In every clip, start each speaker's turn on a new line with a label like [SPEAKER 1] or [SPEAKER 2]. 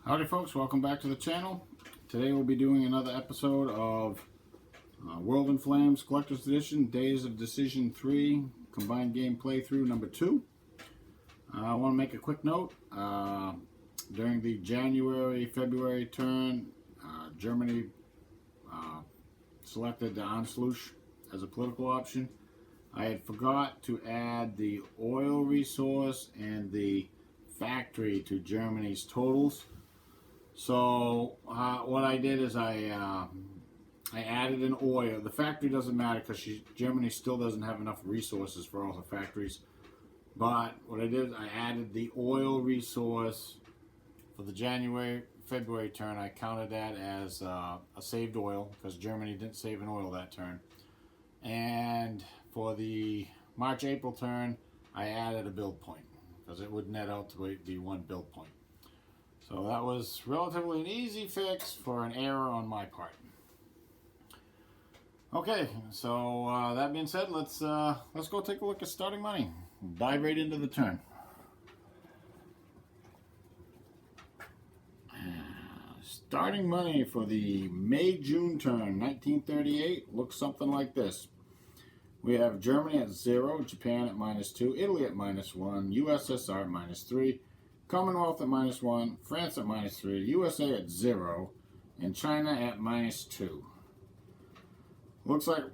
[SPEAKER 1] Howdy folks, welcome back to the channel. Today we'll be doing another episode of World in Flames Collector's Edition Days of Decision 3 Combined Game Playthrough number 2. I want to make a quick note. During the January-February turn, Germany selected the Anschluss as a political option. I had forgot to add the oil resource and the factory to Germany's totals. So what I did is I added an oil. The factory doesn't matter because Germany still doesn't have enough resources for all the factories. But what I did is I added the oil resource for the January-February turn. I counted that as a saved oil because Germany didn't save an oil that turn. And for the March-April turn, I added a build point because it would net out to be one build point. So that was relatively an easy fix for an error on my part. Okay, so that being said, let's go take a look at starting money. Dive right into the turn. Starting money for the May-June turn, 1938, looks something like this. We have Germany at 0, Japan at -2, Italy at -1, USSR at -3, Commonwealth at -1, France at -3, USA at 0, and China at -2. Looks like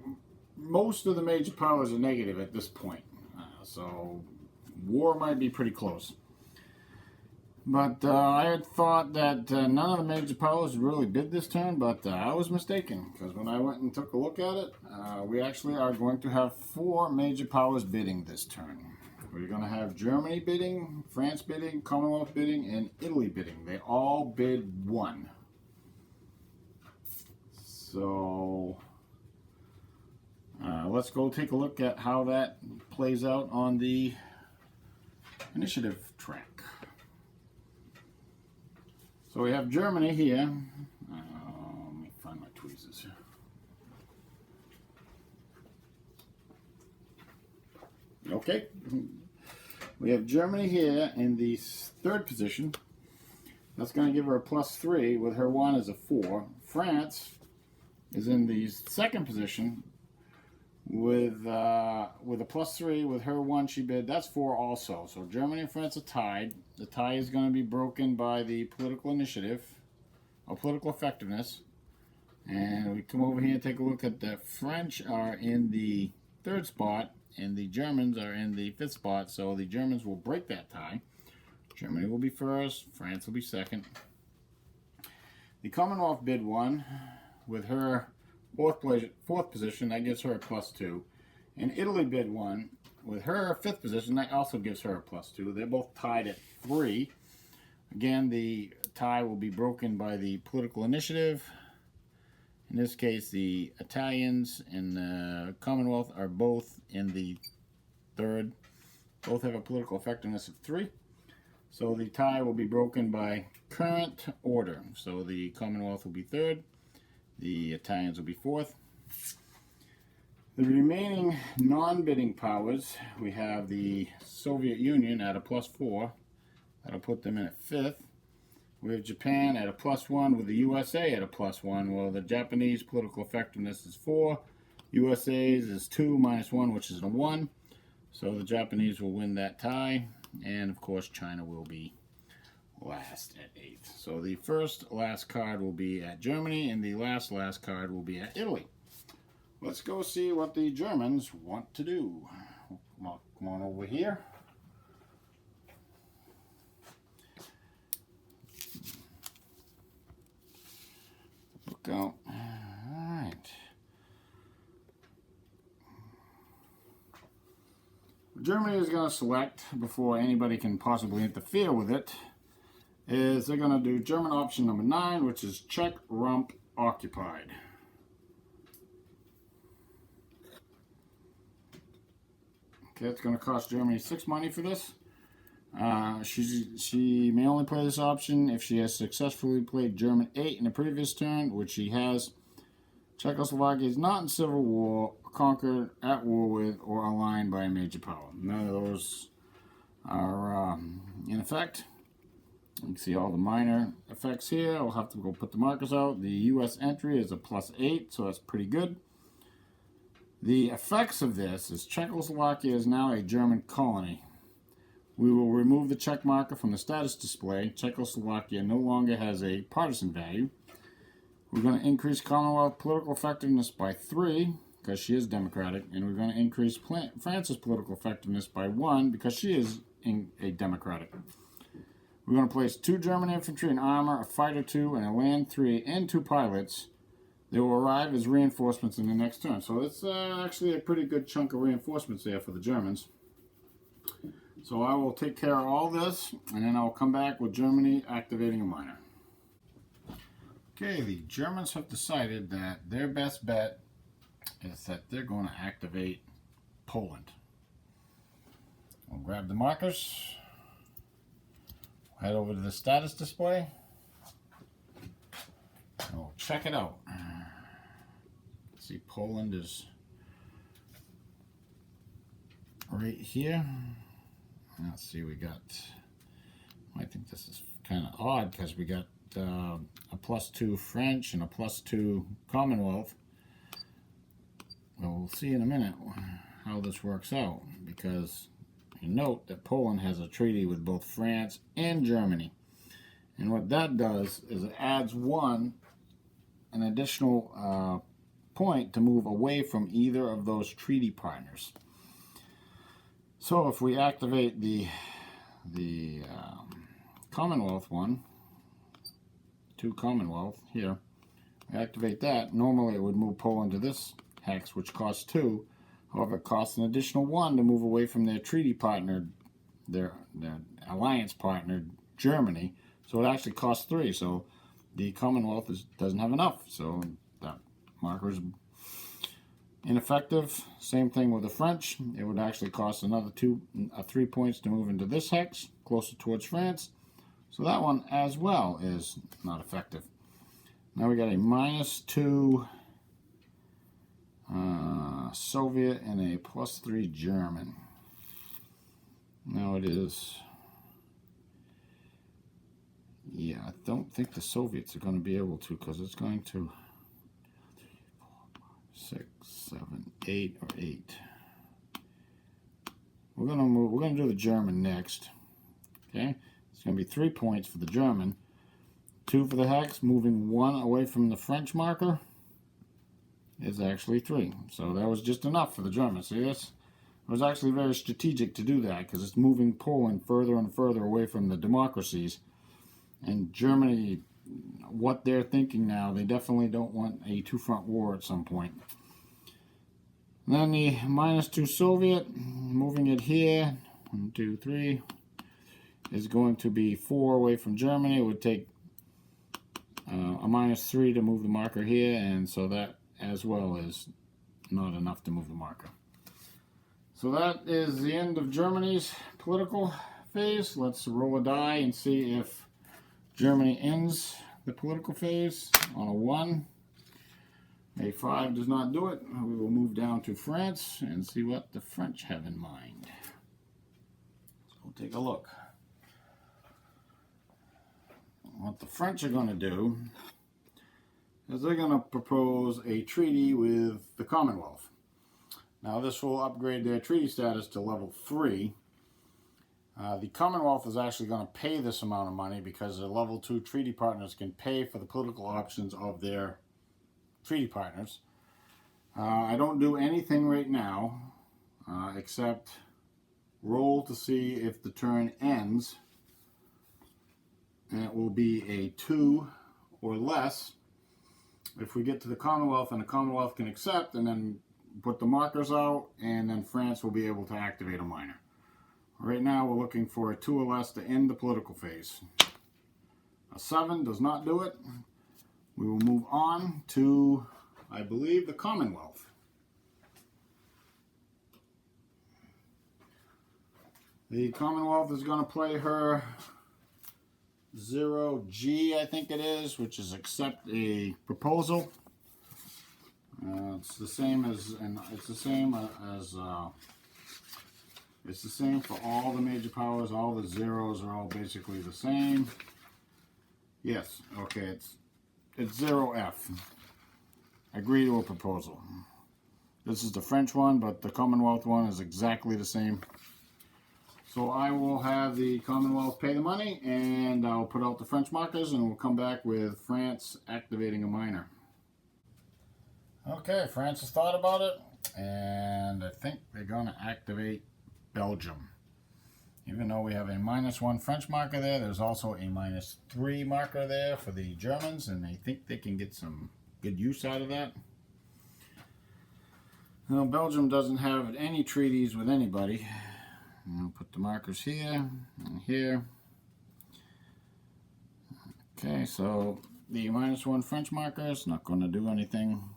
[SPEAKER 1] most of the major powers are negative at this point, so war might be pretty close. But I had thought that none of the major powers really bid this turn, but I was mistaken, because when I went and took a look at it, we actually are going to have 4 major powers bidding this turn. We're going to have Germany bidding, France bidding, Commonwealth bidding, and Italy bidding. They all bid 1. So let's go take a look at how that plays out on the initiative track. So we have Germany here. Let me find my tweezers here. Okay. We have Germany here in the 3rd position. That's going to give her a +3 with her 1 is a 4. France is in the 2nd position with a +3 with her 1 she bid. That's 4 also. So Germany and France are tied. The tie is going to be broken by the political initiative or political effectiveness. And we come over here and take a look at the French are in the 3rd spot. And the Germans are in the 5th spot, so the Germans will break that tie. Germany will be 1st, France will be 2nd. The Commonwealth bid 1 with her 4th position, that gives her a +2. And Italy bid 1 with her 5th position, that also gives her a +2. They're both tied at 3. Again, the tie will be broken by the political initiative. In this case, the Italians and the Commonwealth are both in the 3rd. Both have a political effectiveness of 3. So the tie will be broken by current order. So the Commonwealth will be 3rd. The Italians will be 4th. The remaining non-bidding powers, we have the Soviet Union at a +4. That'll put them in at 5th. We have Japan at a +1 with the USA at a +1. Well, the Japanese political effectiveness is 4. USA's is 2 -1, which is a 1. So the Japanese will win that tie. And, of course, China will be last at 8th. So the first last card will be at Germany, and the last card will be at Italy. Let's go see what the Germans want to do. Come on over here. Go. Alright. Germany is going to select, before anybody can possibly interfere with it, is they're going to do German option number 9, which is Czech Rump occupied. Okay, it's going to cost Germany 6 money for this. She may only play this option if she has successfully played German 8 in the previous turn, which she has. Czechoslovakia is not in civil war, conquered, at war with, or aligned by a major power. None of those are in effect. You can see all the minor effects here. I'll have to go put the markers out. The U.S. entry is a +8, so that's pretty good. The effects of this is Czechoslovakia is now a German colony. We will remove the check marker from the status display. Czechoslovakia no longer has a partisan value. We're going to increase Commonwealth political effectiveness by 3, because she is democratic, and we're going to increase France's political effectiveness by 1, because she is a democratic. We're going to place 2 German infantry and armor, a fighter 2, and a land 3, and 2 pilots. They will arrive as reinforcements in the next turn. So it's actually a pretty good chunk of reinforcements there for the Germans. So I will take care of all this, and then I'll come back with Germany activating a minor. Okay, the Germans have decided that their best bet is that they're going to activate Poland. We'll grab the markers, head over to the status display, and we'll check it out. See, Poland is right here. Let's see, we got, I think this is kind of odd because we got a +2 French and a +2 Commonwealth. Well, we'll see in a minute how this works out, because you note that Poland has a treaty with both France and Germany. And what that does is it adds an additional point to move away from either of those treaty partners. So if we activate the Commonwealth one, 2 Commonwealth here, we activate that, normally it would move Poland to this hex, which costs 2. However, it costs an additional 1 to move away from their treaty partner, their alliance partner, Germany. So it actually costs 3. So the Commonwealth doesn't have enough. So that marker is ineffective. Same thing with the French. It would actually cost another 3 points to move into this hex, closer towards France. So that one as well is not effective. Now we got a -2 Soviet and a +3 German. Now it is, yeah, I don't think the Soviets are going to be able to, because it's going to 6, 7, 8, or 8. We're going to do the German next. Okay, it's going to be 3 points for the German, 2 for the hex, moving 1 away from the French marker is actually 3. So that was just enough for the Germans. See this? It was actually very strategic to do that, because it's moving Poland further and further away from the democracies. And Germany, what they're thinking now, they definitely don't want a 2-front war at some point. And then the -2 Soviet, moving it here, 1, 2, 3, is going to be 4 away from Germany. It would take a -3 to move the marker here, and so that as well is not enough to move the marker. So that is the end of Germany's political phase. Let's roll a die and see if Germany ends the political phase on a 1. A 5 does not do it. We will move down to France and see what the French have in mind. So we'll take a look. What the French are going to do is they're going to propose a treaty with the Commonwealth. Now this will upgrade their treaty status to level 3. The Commonwealth is actually going to pay this amount of money because the level 2 treaty partners can pay for the political options of their treaty partners. I don't do anything right now except roll to see if the turn ends, and it will be a 2 or less. If we get to the Commonwealth and the Commonwealth can accept, and then put the markers out, and then France will be able to activate a minor. Right now we're looking for a 2 or less to end the political phase. A 7 does not do it. We will move on to, I believe, the Commonwealth. The Commonwealth is going to play her 0G, I think it is, which is accept a proposal. It's the same as It's the same for all the major powers. All the zeros are all basically the same. Yes, okay, it's 0F. Agree to a proposal. This is the French one, but the Commonwealth one is exactly the same. So I will have the Commonwealth pay the money, and I'll put out the French markers, and we'll come back with France activating a minor. Okay, France has thought about it, and I think they're going to activate Belgium. Even though we have a -1 French marker there, there's also a -3 marker there for the Germans, and they think they can get some good use out of that. Now, Belgium doesn't have any treaties with anybody. I'll put the markers here and here. Okay, so the -1 French marker is not going to do anything.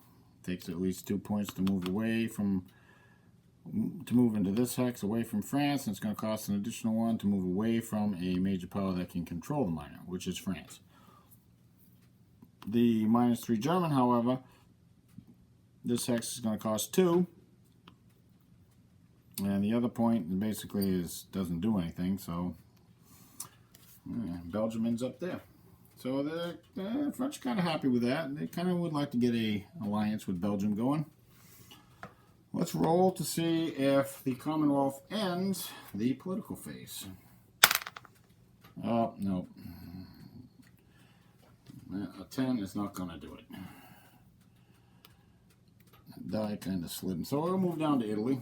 [SPEAKER 1] Takes at least 2 points to move away from, to move into this hex away from France, and it's going to cost an additional 1 to move away from a major power that can control the minor, which is France. The -3 German, however, this hex is going to cost 2. And the other point basically doesn't do anything, so Belgium ends up there. So the French are kind of happy with that. They kind of would like to get a alliance with Belgium going. Let's roll to see if the Commonwealth ends the political phase. Oh, no. A 10 is not going to do it. Die kind of slid. So we'll move down to Italy.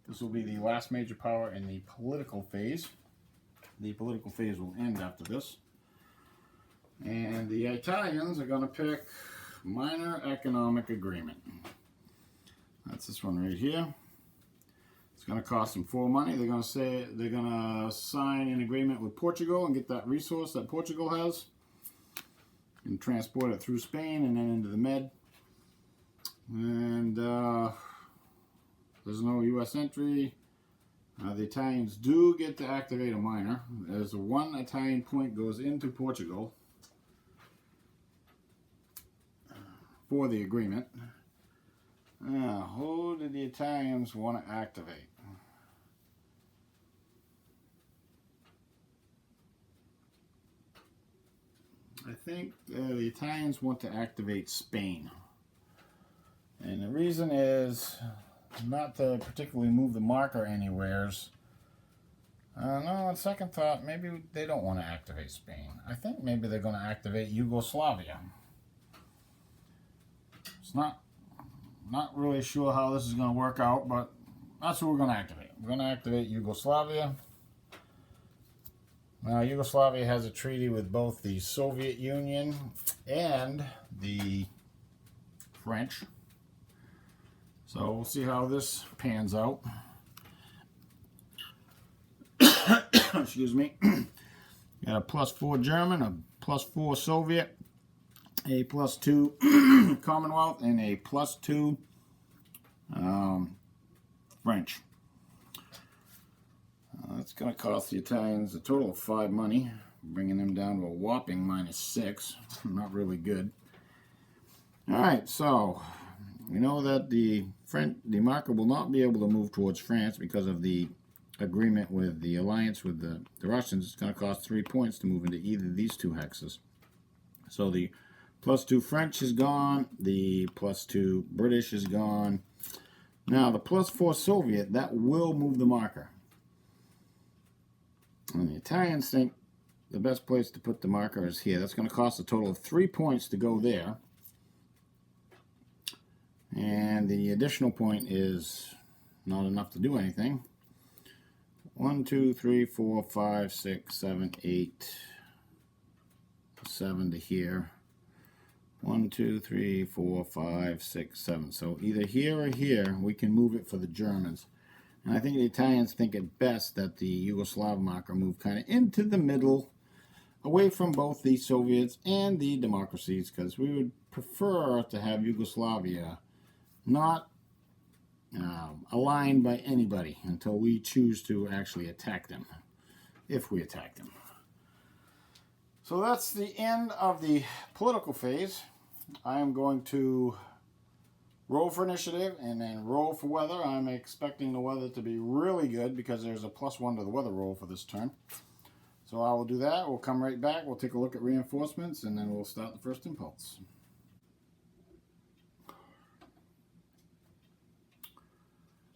[SPEAKER 1] This will be the last major power in the political phase. The political phase will end after this. And the Italians are going to pick minor economic agreement. That's this one right here. It's going to cost them 4 money. They're going to say they're going to sign an agreement with Portugal and get that resource that Portugal has and transport it through Spain and then into the Med. And there's no U.S. entry. The Italians do get to activate a minor. There's 1 Italian point goes into Portugal for the agreement. Who did the Italians want to activate? I think the Italians want to activate Spain. And the reason is not to particularly move the marker anywheres. No, on second thought, maybe they don't want to activate Spain. I think maybe they're going to activate Yugoslavia. It's not really sure how this is going to work out, but that's what we're going to activate. We're going to activate Yugoslavia. Now, Yugoslavia has a treaty with both the Soviet Union and the French. So we'll see how this pans out. Excuse me. Got a +4 German, a +4 Soviet, a +2 Commonwealth, and a +2 French. That's going to cost the Italians a total of 5 money, bringing them down to a whopping -6. Not really good. All right, so we know that the marker will not be able to move towards France because of the agreement with the alliance with the Russians. It's going to cost 3 points to move into either of these 2 hexes. So the +2 French is gone. The +2 British is gone. Now the +4 Soviet, that will move the marker. And the Italians think the best place to put the marker is here. That's going to cost a total of 3 points to go there. And the additional point is not enough to do anything. 1, 2, 3, 4, 5, 6, 7, 8, 7 to here. 1, 2, 3, 4, 5, 6, 7. So either here or here, we can move it for the Germans. And I think the Italians think it best that the Yugoslav marker move kind of into the middle, away from both the Soviets and the democracies, because we would prefer to have Yugoslavia not aligned by anybody until we choose to actually attack them, if we attack them. So that's the end of the political phase. I am going to roll for initiative, and then roll for weather. I'm expecting the weather to be really good because there's a +1 to the weather roll for this turn. So I will do that. We'll come right back. We'll take a look at reinforcements, and then we'll start the first impulse.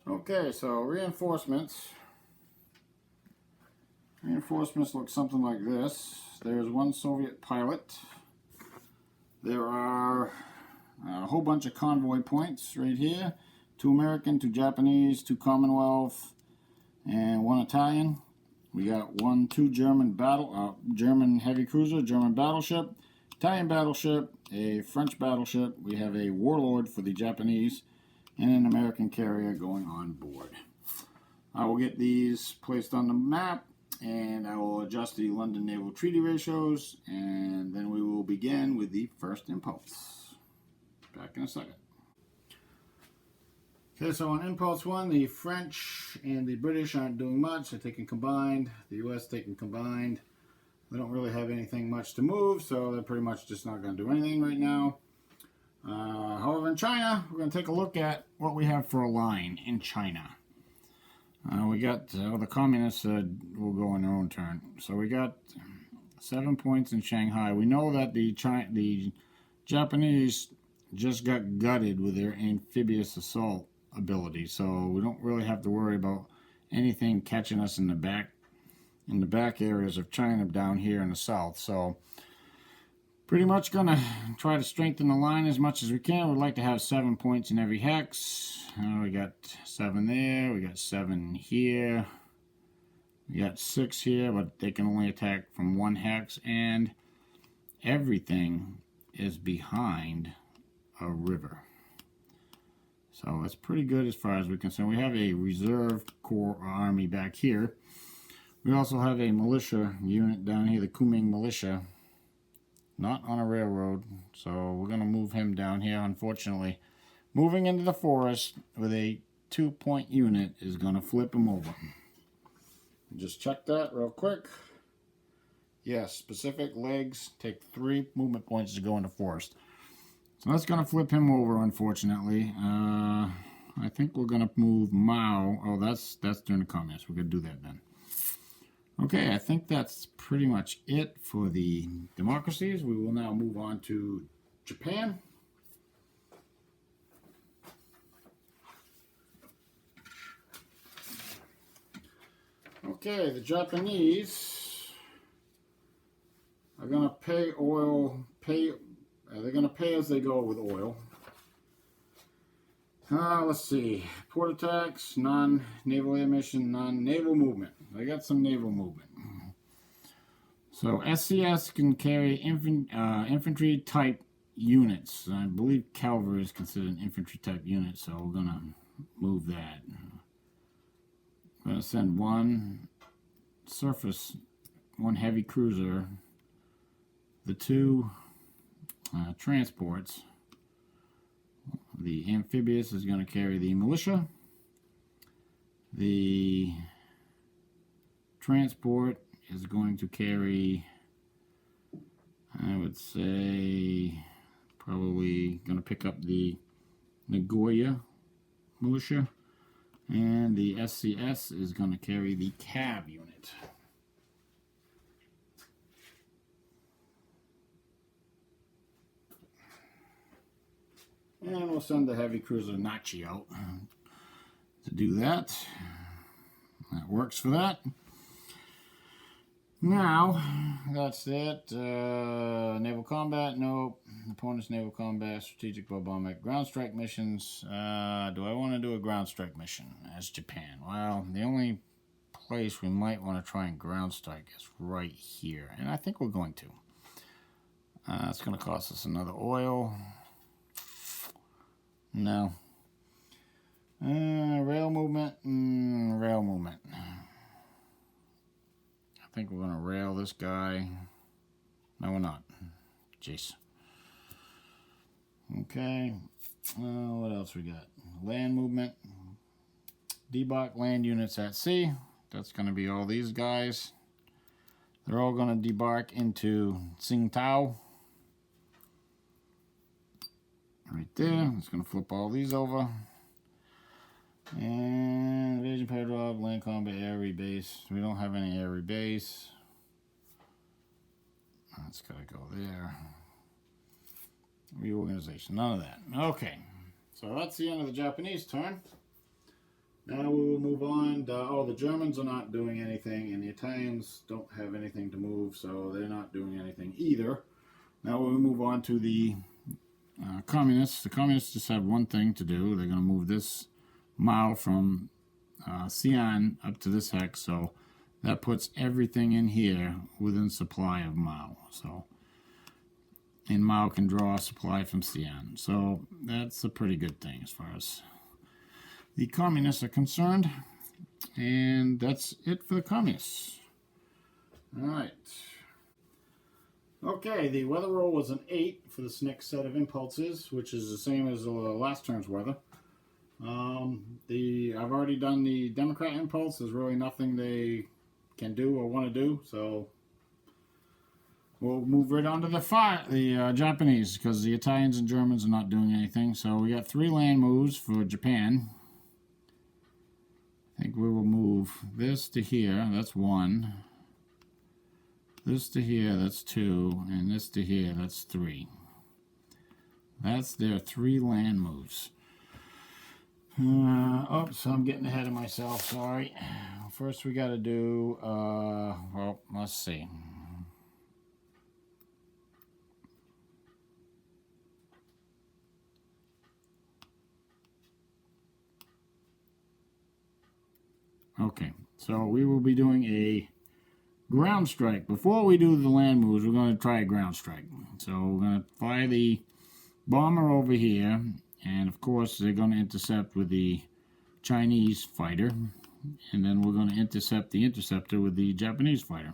[SPEAKER 1] Okay, so reinforcements. Reinforcements look something like this. There's one Soviet pilot. There are a whole bunch of convoy points right here. 2 American, 2 Japanese, 2 Commonwealth, and 1 Italian. We got 2 German heavy cruiser, German battleship, Italian battleship, a French battleship. We have a warlord for the Japanese, and an American carrier going on board. I will get these placed on the map, and I will adjust the London Naval Treaty ratios, and then we will begin with the first impulse. Back in a second. Okay, so on impulse 1, the French and the British aren't doing much. They're taking combined. The US taking combined. They don't really have anything much to move, so they're pretty much just not going to do anything right now. However, in China, we're going to take a look at what we have for a line in China. We got, the communists will go on their own turn. So we got 7 points in Shanghai. We know that the Japanese just got gutted with their amphibious assault ability, so we don't really have to worry about anything catching us in the back areas of China down here in the south. So pretty much gonna try to strengthen the line as much as we can. We'd like to have 7 points in every hex. We got 7 there, we got 7 here, we got 6 here, but they can only attack from 1 hex, and everything is behind a river. So it's pretty good as far as we're concerned. We have a reserve corps army back here. We also have a militia unit down here, the Kunming militia. Not on a railroad, so we're going to move him down here, unfortunately. Moving into the forest with a 2-point unit is going to flip him over. Just check that real quick. Yes, specific legs take 3 movement points to go into forest. So that's going to flip him over, unfortunately. I think we're going to move Mao. Oh, that's during the communists. We're going to do that then. Okay, I think that's pretty much it for the democracies. We will now move on to Japan. Okay, the Japanese are going to pay oil, they're going to pay as they go with oil. Let's see. Port attacks, non-naval air mission, non-naval movement. They got some naval movement. So SCS can carry infantry type units. I believe cavalry is considered an infantry type unit, so we're going to move that. I'm going to send 1 surface, 1 heavy cruiser, the 2 transports. The amphibious is going to carry the militia. The transport is going to carry, I would say, probably going to pick up the Nagoya militia. And the SCS is going to carry the cab unit. And we'll send the heavy cruiser Nachi out to do that. That works for that. Now, that's it. Naval combat, nope. Opponent's naval combat, strategic bombardment, ground strike missions. Do I want to do a ground strike mission as Japan? Well, the only place we might want to try and ground strike is right here. And I think we're going to. It's going to cost us another oil. No. Rail movement. Rail movement. I think we're going to rail this guy. No, we're not. Jeez. Okay. What else we got? Land movement. Debark land units at sea. That's going to be all these guys. They're all going to debark into Tsingtao. right there. It's going to flip all these over. And invasion paradraw, land combat, air rebase. We don't have any air rebase. That's got to go there. Reorganization, none of that. Okay, so that's the end of the Japanese turn. Now we will move on. The Germans are not doing anything, and the Italians don't have anything to move, so they're not doing anything either. Now we'll move on to the Communists. The Communists just have one thing to do. They're going to move this Mao from Xi'an up to this hex, so that puts everything in here within supply of Mao. So, and Mao can draw a supply from Xi'an. So that's a pretty good thing as far as the Communists are concerned. And that's it for the Communists. All right. Okay, the weather roll was an 8 for this next set of impulses, which is the same as the last turn's weather. I've already done the Democrat impulse. There's really nothing they can do or want to do, so we'll move right on to the Japanese, because the Italians and Germans are not doing anything. So we got 3 land moves for Japan. I think we will move this to here. That's 1. This to here, that's 2, and this to here, that's 3. That's their 3 land moves. Oops, I'm getting ahead of myself, sorry. First we got to do, well, let's see. Okay, so we will be doing a ground strike. Before we do the land moves, we're going to try a ground strike. So we're going to fly the bomber over here, and of course they're going to intercept with the Chinese fighter, and then we're going to intercept the interceptor with the Japanese fighter.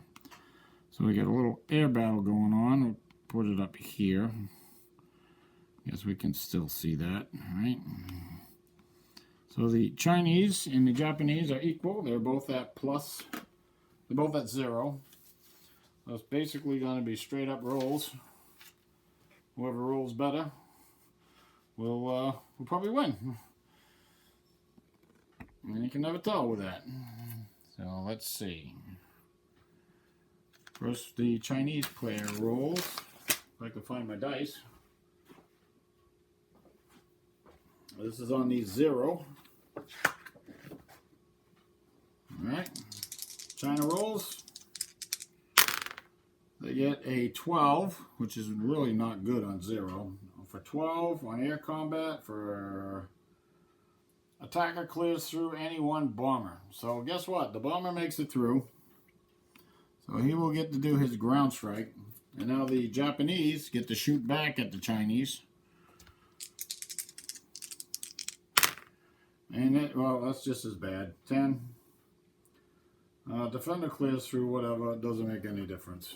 [SPEAKER 1] So we got a little air battle going on. We'll put it up here. Guess we can still see that, all right? So the Chinese and the Japanese are equal. They're both at plus. They're both at 0. So it's basically going to be straight up rolls. Whoever rolls better will probably win. And you can never tell with that. So let's see. First, the Chinese player rolls. If I can find my dice. This is on the 0. Alright. China rolls. They get a 12, which is really not good on 0. For 12 on air combat, for attacker clears through any one bomber. So guess what? The bomber makes it through. So he will get to do his ground strike. And now the Japanese get to shoot back at the Chinese. And well, that's just as bad. 10. Defender clears through whatever. It doesn't make any difference.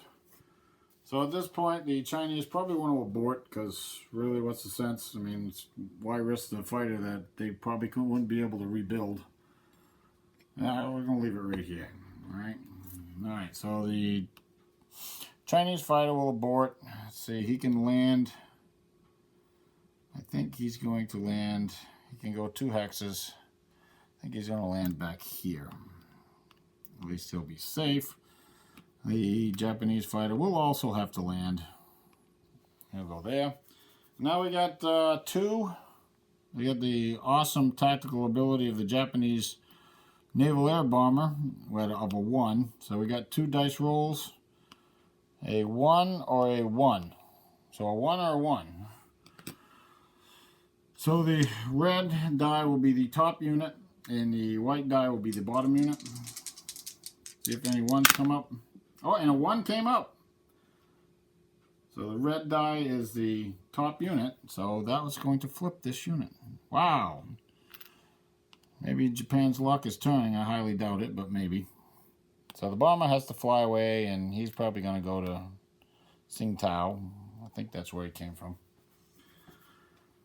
[SPEAKER 1] So at this point, the Chinese probably want to abort, because really, what's the sense? I mean, why risk the fighter that they probably wouldn't be able to rebuild? We're going to leave it right here. Alright? Alright, so the Chinese fighter will abort. Let's see, he can land. I think he's going to land. He can go 2 hexes. I think he's going to land back here. At least he'll be safe. The Japanese fighter will also have to land. He'll go there. Now we got 2. We got the awesome tactical ability of the Japanese naval air bomber of a 1. So we got 2 dice rolls. A 1 or a 1. So a 1 or a 1. So the red die will be the top unit, and the white die will be the bottom unit. See if any 1s come up. Oh, and a 1 came up. So the red die is the top unit, so that was going to flip this unit. Wow. Maybe Japan's luck is turning. I highly doubt it, but maybe. So the bomber has to fly away, and he's probably going to go to Tsingtao. I think that's where he came from.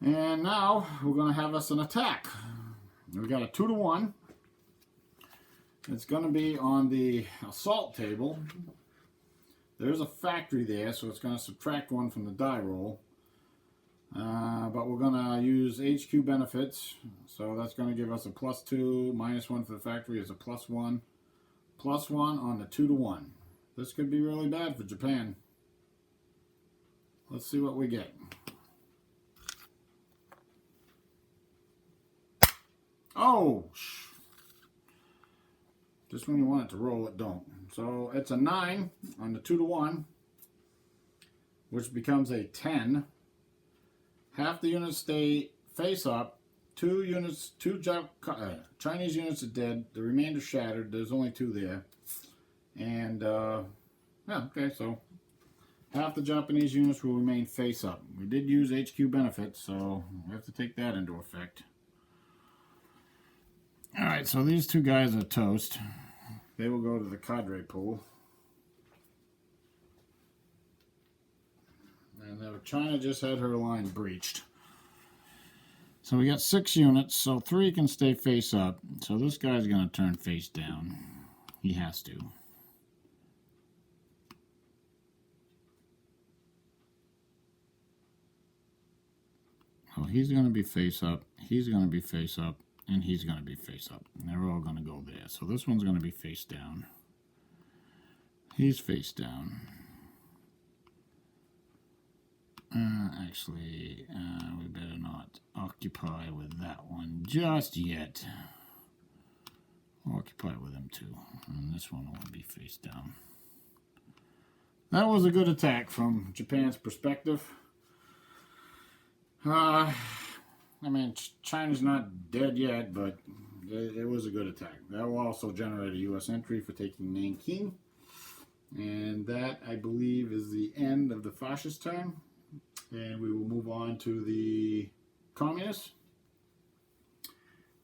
[SPEAKER 1] And now we're going to have us an attack. We've got a 2-to-1. It's going to be on the assault table. There's a factory there, so it's going to subtract 1 from the die roll. But we're going to use HQ benefits. So that's going to give us a +2, -1 for the factory is a +1. +1 on the 2-to-1. This could be really bad for Japan. Let's see what we get. Oh! Just when you want it to roll, it don't. So it's a 9 on the 2-to-1, which becomes a 10. Half the units stay face up. Two Chinese units are dead. The remainder shattered. There's only 2 there. And, yeah, okay, so half the Japanese units will remain face up. We did use HQ benefits, so we have to take that into effect. Alright, so these 2 guys are toast. They will go to the cadre pool. And China just had her line breached. So we got 6 units, so 3 can stay face up. So this guy's going to turn face down. He has to. Oh, he's going to be face up. He's going to be face up. And he's going to be face up. And they're all going to go there. So this one's going to be face down. He's face down. Actually, we better not occupy with that one just yet. We'll occupy with him too. And this one will be face down. That was a good attack from Japan's perspective. I mean, China's not dead yet, but it was a good attack. That will also generate a U.S. entry for taking Nanking. And that, I believe, is the end of the fascist turn. And we will move on to the communists.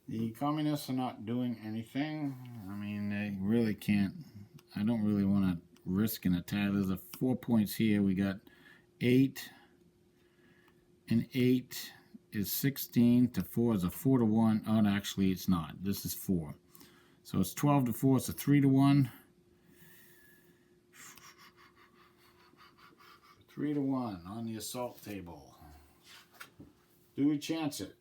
[SPEAKER 1] The communists are not doing anything. I mean, they really can't. I don't really want to risk an attack. There's 4 points here. We got 8 and 8 is 16 to 4 is a 4-to-1. Oh, no, actually, it's not. This is 4. So it's 12 to 4. It's a 3-to-1. 3-to-1 on the assault table. Do we chance it?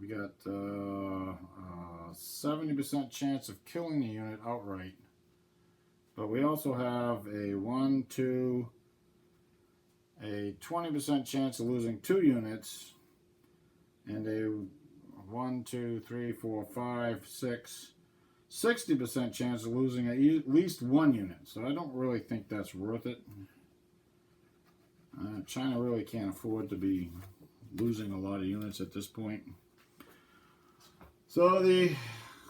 [SPEAKER 1] We got 70% chance of killing the unit outright. But we also have a 20% chance of losing 2 units. And a 60% chance of losing at least 1 unit. So I don't really think that's worth it. China really can't afford to be losing a lot of units at this point. So the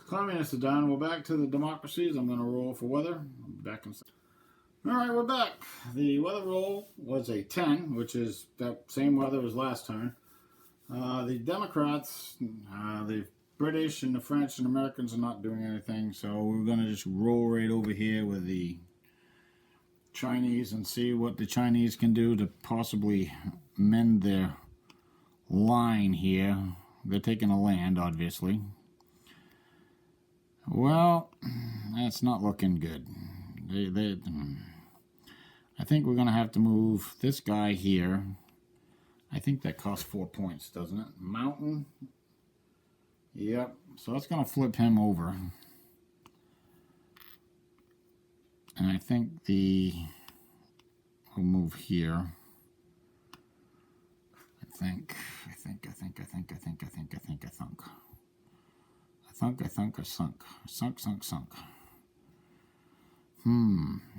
[SPEAKER 1] communists are done. We're back to the democracies. I'm going to roll for weather. Back in. Alright, we're back. The weather roll was a 10, which is that same weather as last turn. The Democrats, the British and the French and Americans are not doing anything, so we're going to just roll right over here with the Chinese and see what the Chinese can do to possibly mend their line here. They're taking a land, obviously. Well, that's not looking good. I think we're going to have to move this guy here. I think that costs 4 points, doesn't it? Mountain. Yep. So that's going to flip him over. And I think we'll move here. I think. Sunk.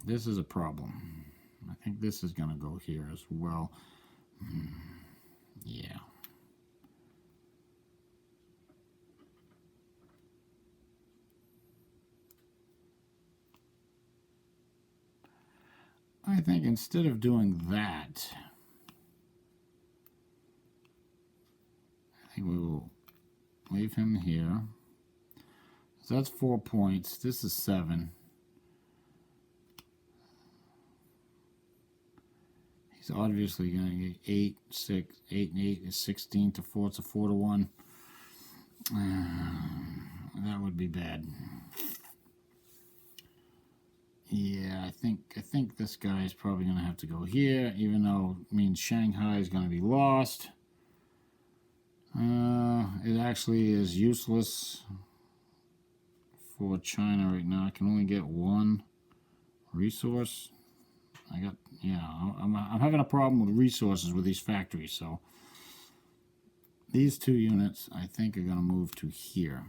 [SPEAKER 1] This is a problem. I think this is going to go here as well. Yeah. I think instead of doing that, I think we will leave him here. So that's 4 points. This is 7. He's obviously going to get 8, 6, 8 and 8 is 16 to 4. It's a 4-to-1. That would be bad. Yeah, I think this guy is probably going to have to go here, even though it means Shanghai is going to be lost. It actually is useless for China right now. I can only get one resource. I'm having a problem with resources with these factories, so these 2 units I think are going to move to here.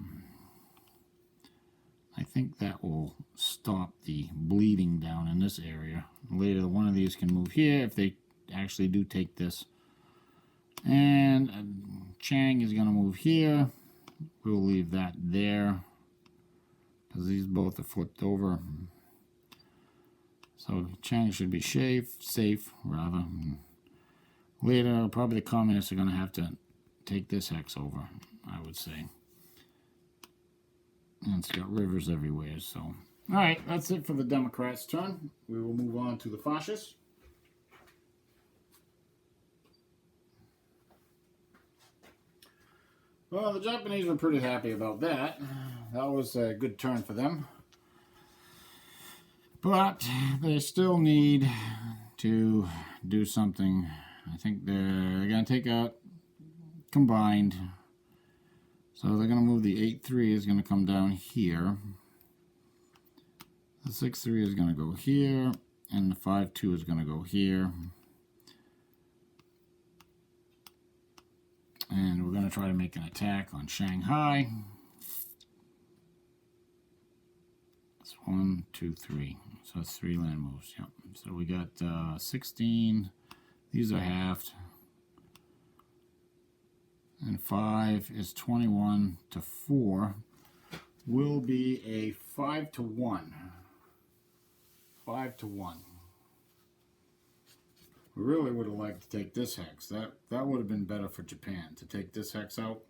[SPEAKER 1] I think that will stop the bleeding down in this area. Later, one of these can move here if they actually do take this. And Chang is going to move here. We'll leave that there because these both are flipped over. So Chang should be safe rather. Later, probably the communists are going to have to take this hex over, I would say. And it's got rivers everywhere, so. Alright, that's it for the Democrats' turn. We will move on to the fascists. Well, the Japanese were pretty happy about that. That was a good turn for them. But they still need to do something. I think they're going to take out combined. So they're going to move the 8-3 is going to come down here. The 6-3 is going to go here. And the 5-2 is going to go here. And we're going to try to make an attack on Shanghai. It's 1, 2, 3. So that's 3 land moves. Yep. So we got 16. These are halved. And 5 is 21 to 4. Will be a 5 to 1. 5 to 1. We really would have liked to take this hex. That would have been better for Japan, to take this hex out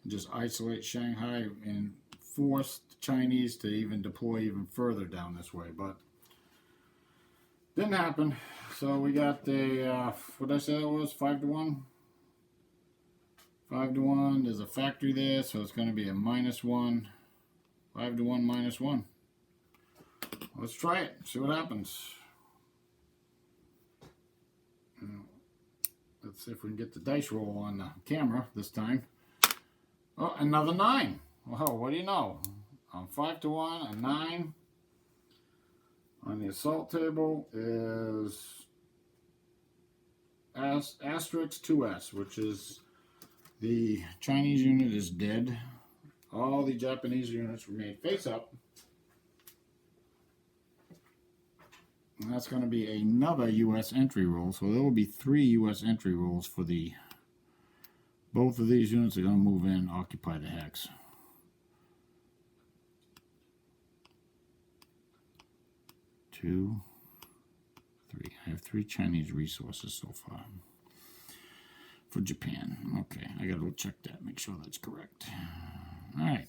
[SPEAKER 1] and just isolate Shanghai and force the Chinese to even deploy even further down this way. But didn't happen. So we got a, what did I say that was? 5 to 1? 5 to 1. There's a factory there, so it's going to be a -1. 5 to 1, -1. Let's try it. See what happens. Let's see if we can get the dice roll on the camera this time. Oh, another 9. Well, what do you know? On 5 to 1, a 9 on the assault table is asterisk 2S, which is the Chinese unit is dead. All the Japanese units remain face up. And that's going to be another U.S. entry roll. So there will be 3 U.S. entry rolls for the... Both of these units are going to move in, occupy the hex. Two, 3. I have 3 Chinese resources so far. For Japan. Okay, I got to check that, make sure that's correct. Alright.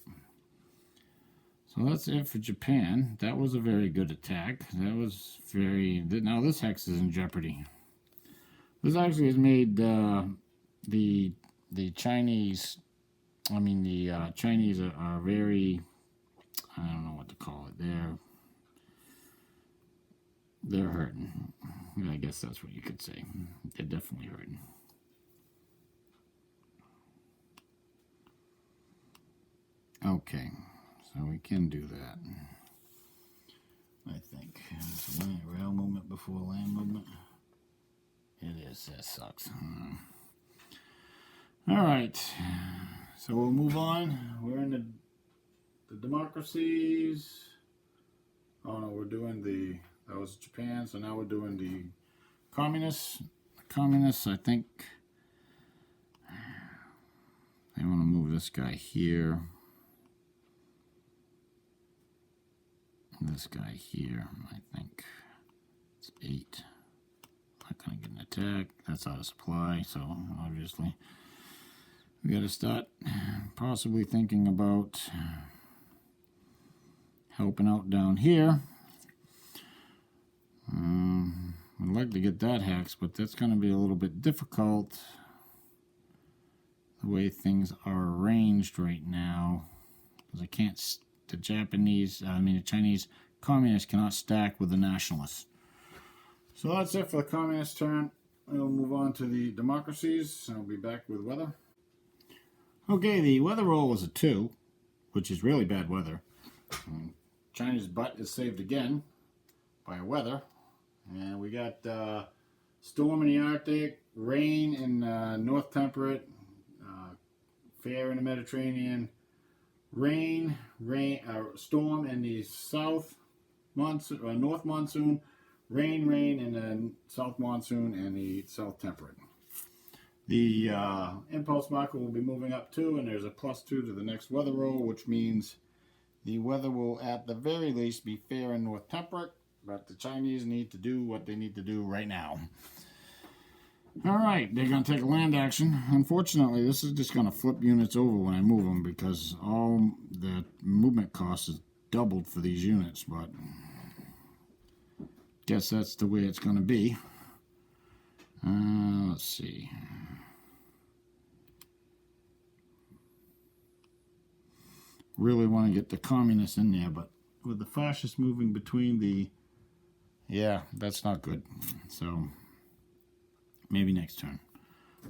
[SPEAKER 1] So that's it for Japan. That was a very good attack. That was very... Now this hex is in jeopardy. This actually has made the Chinese... I mean, the Chinese are very... I don't know what to call it. They're hurting. I guess that's what you could say. They're definitely hurting. Okay. So we can do that, I think. So rail movement before land movement. It is. That sucks. All right. So we'll move on. We're in the democracies. Oh no, we're doing the... That was Japan. So now we're doing the communists. The communists, I think... They want to move this guy here. This guy here, I think it's 8. Not gonna get an attack. That's out of supply, so obviously we got to start possibly thinking about helping out down here. I'd like to get that hex, but that's going to be a little bit difficult the way things are arranged right now, because I can't. The Chinese communists cannot stack with the nationalists. So that's it for the communist turn. We'll move on to the democracies. I'll be back with weather. Okay, the weather roll was a 2, which is really bad weather. China's butt is saved again by weather. And we got storm in the Arctic, rain in North Temperate, fair in the Mediterranean, storm in the South monsoon, North Monsoon, rain in the South Monsoon and the South Temperate. The impulse marker will be moving up 2, and there's a +2 to the next weather roll, which means the weather will at the very least be fair in North Temperate, but the Chinese need to do what they need to do right now. Alright, they're going to take a land action. Unfortunately, this is just going to flip units over when I move them because all the movement cost is doubled for these units, but guess that's the way it's going to be. Let's see. Really want to get the communists in there, but with the fascists moving between the... Yeah, that's not good. So, maybe next turn.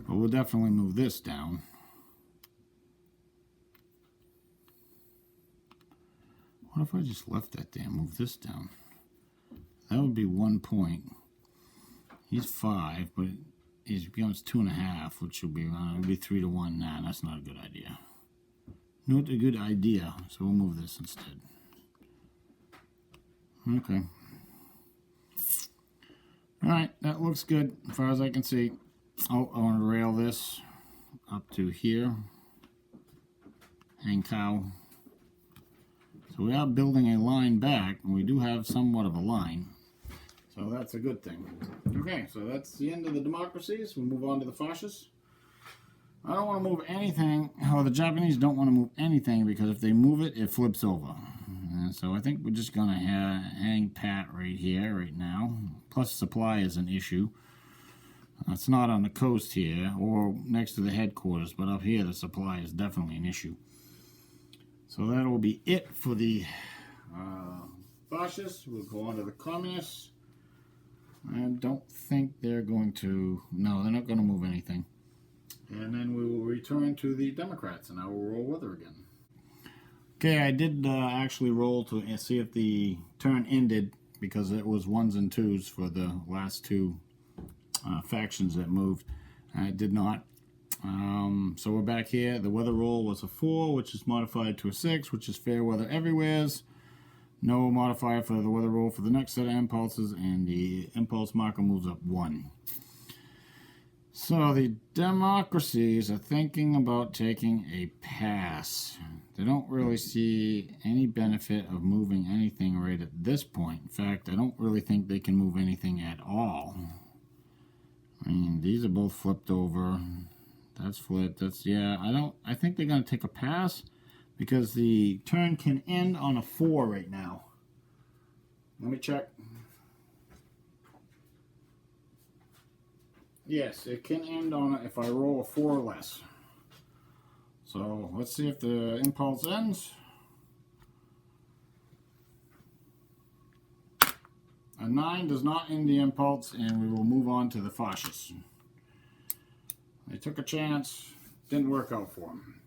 [SPEAKER 1] But we'll definitely move this down. What if I just left that there and moved this down? That would be 1 point. He's 5, but he becomes 2.5, which will be, it'll be 3 to 1. Nah, that's not a good idea. Not a good idea, so we'll move this instead. Okay. Alright, that looks good as far as I can see. Oh, I want to rail this up to here. Hang cow. So we are building a line back, and we do have somewhat of a line. So that's a good thing. Okay, so that's the end of the democracies. We'll move on to the fascists. I don't want to move anything, or the Japanese don't want to move anything, because if they move it, it flips over. And so I think we're just going to hang pat right here, right now. Plus supply is an issue. It's not on the coast here, or next to the headquarters, but up here the supply is definitely an issue. So that'll be it for the fascists. We'll go on to the communists. I don't think they're going to... No, they're not going to move anything. And then we will return to the Democrats, and I will roll weather again. Okay, I did actually roll to see if the turn ended, because it was 1s and 2s for the last 2 factions that moved. I did not. So we're back here. The weather roll was a 4, which is modified to a 6, which is fair weather everywheres. No modifier for the weather roll for the next set of impulses, and the impulse marker moves up 1. So the democracies are thinking about taking a pass. They don't really see any benefit of moving anything right at this point. In fact, I don't really think they can move anything at all. I mean, these are both flipped over. That's flipped. That's, yeah, I think they're going to take a pass because the turn can end on a 4 right now. Let me check. Yes, it can end on it if I roll a 4 or less. So let's see if the impulse ends. A 9 does not end the impulse, and we will move on to the fascists. They took a chance, didn't work out for them.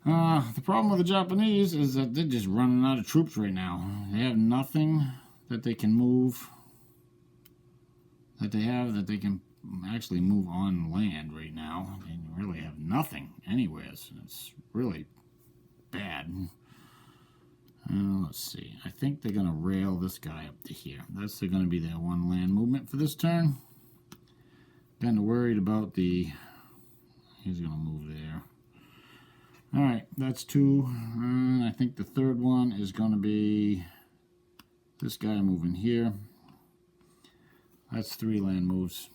[SPEAKER 1] The problem with the Japanese is that they're just running out of troops right now. They have nothing that they can move, that they can actually move on land right now. They really have nothing anywhere, so it's really bad. Let's see. I think they're going to rail this guy up to here. That's going to be their 1 land movement for this turn. Kind of worried about the... He's going to move there. Alright, that's 2. I think the 3rd one is going to be this guy moving here. That's 3 land moves.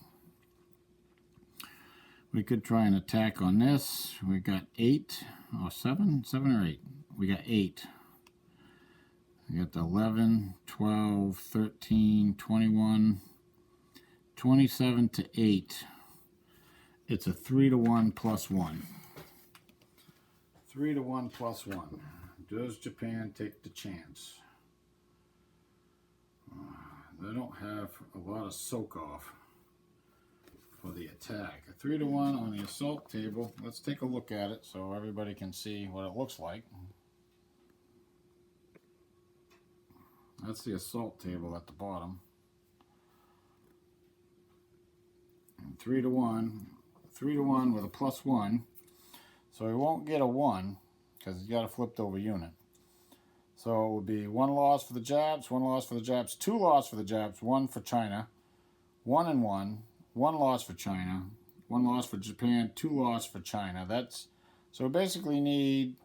[SPEAKER 1] We could try an attack on this. We got 8 or 7? 7 or 8? We got 8. We got the 11, 12, 13, 21, 27 to 8. It's a 3 to 1 plus 1. 3 to 1 plus 1. Does Japan take the chance? That don't have a lot of soak off for the attack. A 3-to-1 on the assault table. Let's take a look at it so everybody can see what it looks like. That's the assault table at the bottom. And 3-to-1. 3-to-1 with a +1. So he won't get a 1 because he's got a flipped over unit. So it would be 1 loss for the Japs, 1 loss for the Japs, 2 loss for the Japs, 1 for China, 1 and 1, 1 loss for China, 1 loss for Japan, 2 loss for China. That's so we basically need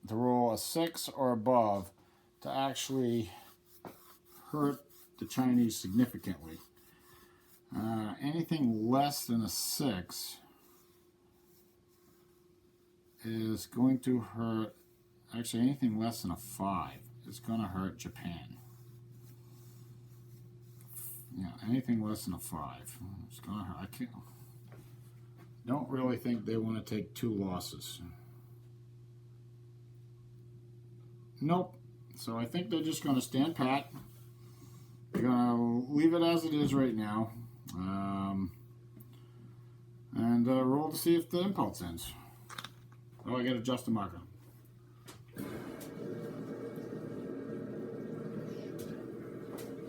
[SPEAKER 1] to roll a 6 or above to actually hurt the Chinese significantly. Anything less than a 6 is going to hurt. Actually, anything less than a 5 is going to hurt Japan. Yeah, anything less than a 5 is going to hurt. Don't really think they want to take 2 losses. Nope. So I think they're just going to stand pat. They're going to leave it as it is right now. And roll to see if the impulse ends. Oh, I got to adjust the marker.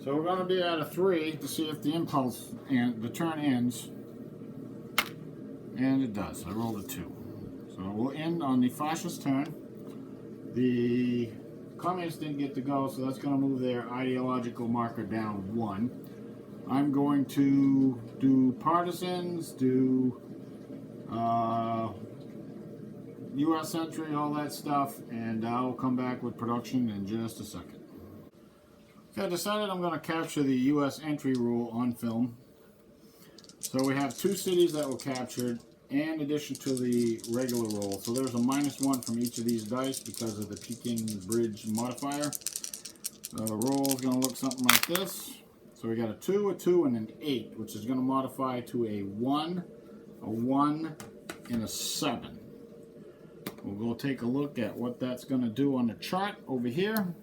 [SPEAKER 1] So we're going to be at a 3 to see if the impulse and the turn ends. And it does. I rolled a 2. So we'll end on the fascist turn. The communists didn't get to go, so that's going to move their ideological marker down 1. I'm going to do partisans, do U.S. entry, all that stuff, and I'll come back with production in just a second. Okay, I decided I'm going to capture the U.S. entry rule on film. So we have 2 cities that were captured in addition to the regular roll. So there's a -1 from each of these dice because of the Peking Bridge modifier. So the roll is going to look something like this. So we got a 2, a 2, and an 8, which is going to modify to a 1, and a 7. We'll go take a look at what that's going to do on the chart over here.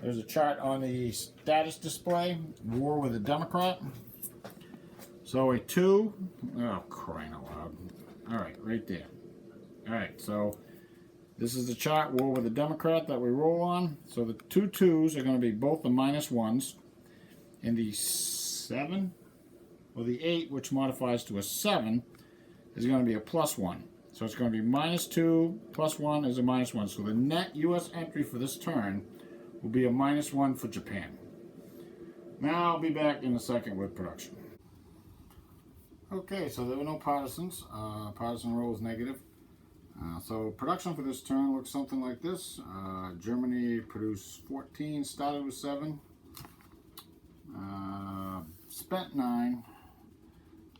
[SPEAKER 1] There's a chart on the status display, war with a Democrat. So a 2, oh crying out loud. Alright, right there. Alright, so this is the chart, war with a Democrat, that we roll on. So the 2 2s are going to be both the -1s. And the 7, or the 8, which modifies to a 7, is going to be a +1. So it's going to be -2, +1 is a -1. So the net U.S. entry for this turn will be a -1 for Japan. Now I'll be back in a second with production. Okay, so there were no partisans. Partisan roll is negative. So production for this turn looks something like this. Germany produced 14, started with 7. Spent 9.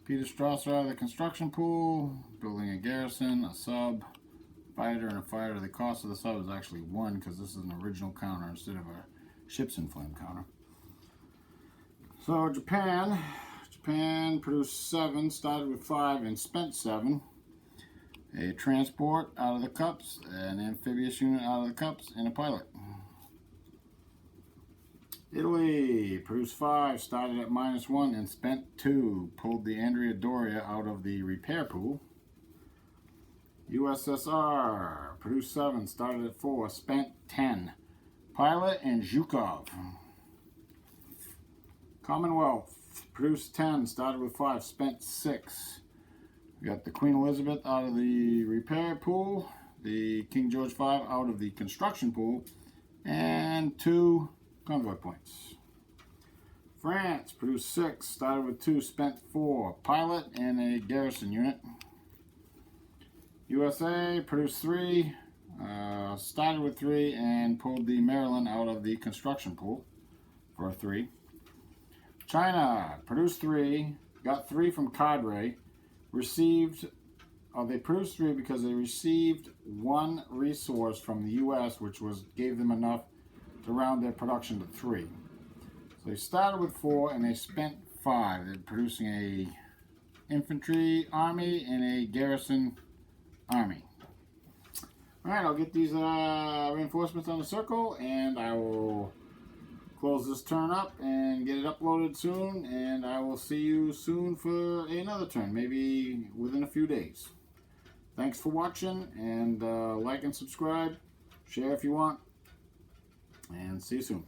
[SPEAKER 1] Peter Strasser out of the construction pool, building a garrison, a sub, fighter, and a fighter. The cost of the sub is actually 1 because this is an original counter instead of a ships in flame counter. So Japan produced 7, started with 5, and spent 7. A transport out of the cups, an amphibious unit out of the cups, and a pilot. Italy produced 5, started at -1, and spent 2. Pulled the Andrea Doria out of the repair pool. USSR produced 7, started at 4, spent 10. Pilot and Zhukov. Commonwealth produced 10, started with 5, spent 6. We got the Queen Elizabeth out of the repair pool, the King George V out of the construction pool, and 2 convoy points. France produced 6, started with 2, spent 4. Pilot and a garrison unit. USA produced 3, started with 3, and pulled the Maryland out of the construction pool for a 3. China produced 3, got 3 from Cadre, received, they produced 3 because they received 1 resource from the U.S., which gave them enough to round their production to 3. So they started with 4 and they spent 5. They're producing a infantry army and a garrison army. Alright, I'll get these reinforcements on the circle and I will close this turn up and get it uploaded soon, and I will see you soon for another turn, maybe within a few days. Thanks for watching, and like and subscribe, share if you want, and see you soon.